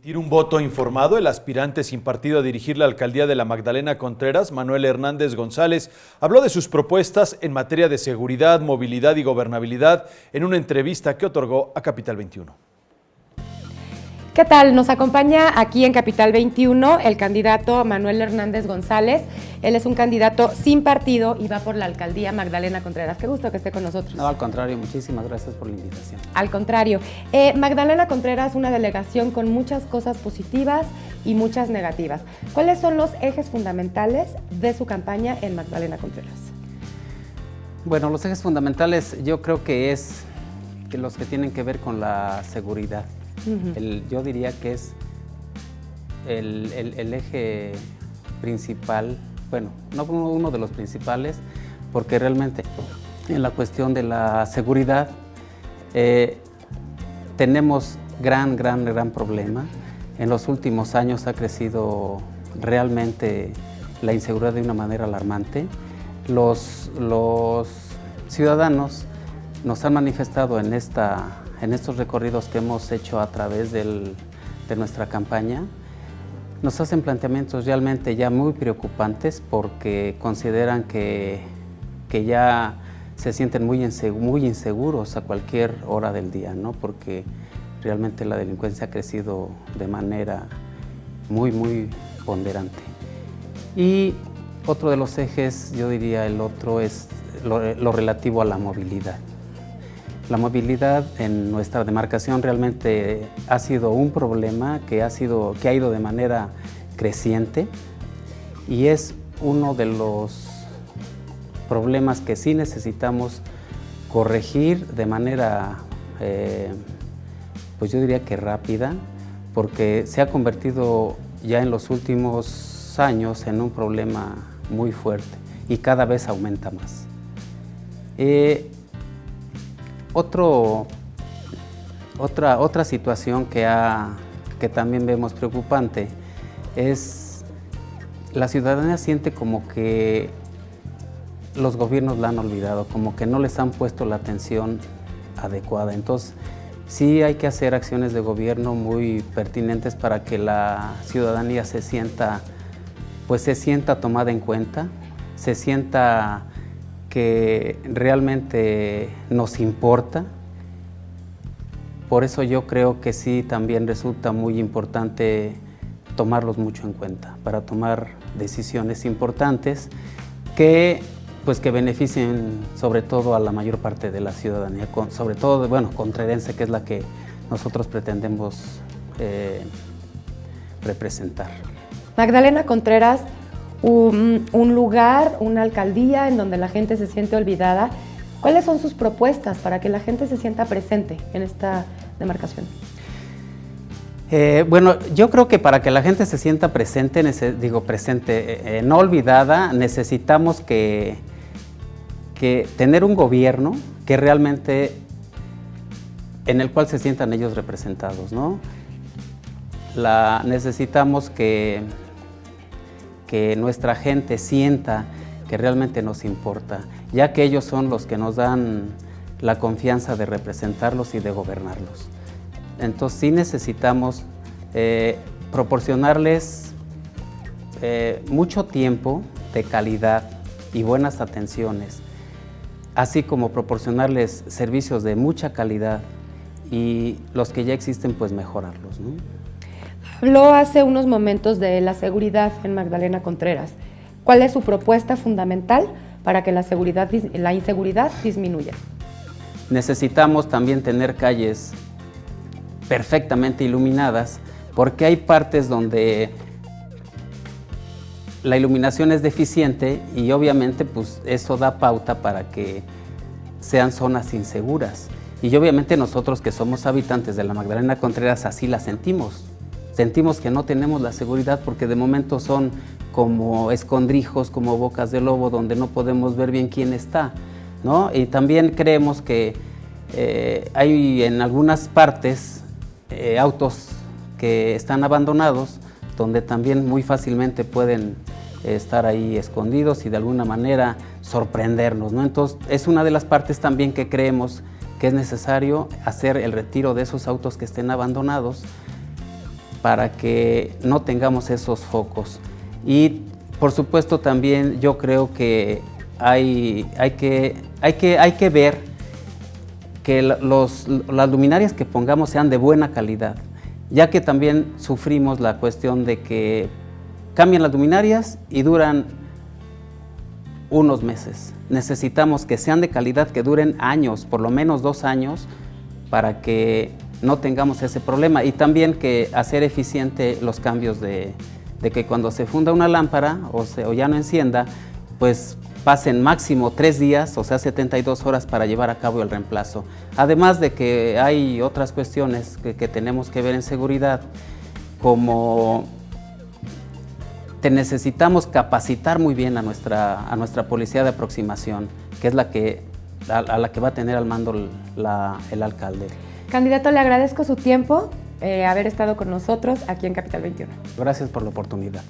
Emitir un voto informado, el aspirante sin partido a dirigir la alcaldía de la Magdalena Contreras, Manuel Hernández González, habló de sus propuestas en materia de seguridad, movilidad y gobernabilidad en una entrevista que otorgó a Capital 21. ¿Qué tal? Nos acompaña aquí en Capital 21 el candidato Manuel Hernández González. Él es un candidato sin partido y va por la alcaldía Magdalena Contreras. Qué gusto que esté con nosotros. No, al contrario, muchísimas gracias por la invitación. Al contrario. Magdalena Contreras es una delegación con muchas cosas positivas y muchas negativas. ¿Cuáles son los ejes fundamentales de su campaña en Magdalena Contreras? Bueno, los ejes fundamentales yo creo que es los que tienen que ver con la seguridad. Yo diría que es el eje principal, bueno, no uno de los principales, porque realmente en la cuestión de la seguridad tenemos gran problema. En los últimos años ha crecido realmente la inseguridad de una manera alarmante. Los ciudadanos nos han manifestado en estos recorridos que hemos hecho a través de nuestra campaña, nos hacen planteamientos realmente ya muy preocupantes porque consideran que ya se sienten muy inseguros a cualquier hora del día, ¿no? Porque realmente la delincuencia ha crecido de manera muy ponderante. Y otro de los ejes, yo diría el otro, es lo relativo a la movilidad. La movilidad en nuestra demarcación realmente ha sido un problema que ha ido de manera creciente y es uno de los problemas que sí necesitamos corregir de manera, pues yo diría que rápida, porque se ha convertido ya en los últimos años en un problema muy fuerte y cada vez aumenta más. Otra situación que también vemos preocupante es la ciudadanía siente como que los gobiernos la han olvidado, como que no les han puesto la atención adecuada. Entonces, sí hay que hacer acciones de gobierno muy pertinentes para que la ciudadanía se sienta tomada en cuenta, se sienta que realmente nos importa. Por eso yo creo que sí también resulta muy importante tomarlos mucho en cuenta para tomar decisiones importantes que beneficien sobre todo a la mayor parte de la ciudadanía, sobre todo, contrerense, que es la que nosotros pretendemos representar. Magdalena Contreras, un lugar, una alcaldía en donde la gente se siente olvidada. ¿Cuáles son sus propuestas para que la gente se sienta presente en esta demarcación? Yo creo que para que la gente se sienta presente, no olvidada, necesitamos que tener un gobierno que realmente en el cual se sientan ellos representados, ¿no? Necesitamos que nuestra gente sienta que realmente nos importa, ya que ellos son los que nos dan la confianza de representarlos y de gobernarlos. Entonces sí necesitamos proporcionarles mucho tiempo de calidad y buenas atenciones, así como proporcionarles servicios de mucha calidad y los que ya existen, pues mejorarlos, ¿no? Habló hace unos momentos de la seguridad en Magdalena Contreras. ¿Cuál es su propuesta fundamental para que la inseguridad disminuya? Necesitamos también tener calles perfectamente iluminadas, porque hay partes donde la iluminación es deficiente y obviamente pues eso da pauta para que sean zonas inseguras. Y obviamente nosotros que somos habitantes de la Magdalena Contreras así la sentimos. Sentimos que no tenemos la seguridad porque de momento son como escondrijos, como bocas de lobo, donde no podemos ver bien quién está, ¿no? Y también creemos que hay en algunas partes autos que están abandonados, donde también muy fácilmente pueden estar ahí escondidos y de alguna manera sorprendernos, ¿no? Entonces, es una de las partes también que creemos que es necesario hacer el retiro de esos autos que estén abandonados para que no tengamos esos focos. Y por supuesto también yo creo que hay que ver que las luminarias que pongamos sean de buena calidad, ya que también sufrimos la cuestión de que cambian las luminarias y duran unos meses. Necesitamos que sean de calidad, que duren años, por lo menos 2 años, para que no tengamos ese problema. Y también que hacer eficiente los cambios de que cuando se funda una lámpara o ya no encienda, pues pasen máximo 3 días, o sea 72 horas para llevar a cabo el reemplazo. Además de que hay otras cuestiones que tenemos que ver en seguridad, como necesitamos capacitar muy bien a nuestra policía de aproximación, que es a la que va a tener al mando el alcalde. Candidato, le agradezco su tiempo, haber estado con nosotros aquí en Capital 21. Gracias por la oportunidad.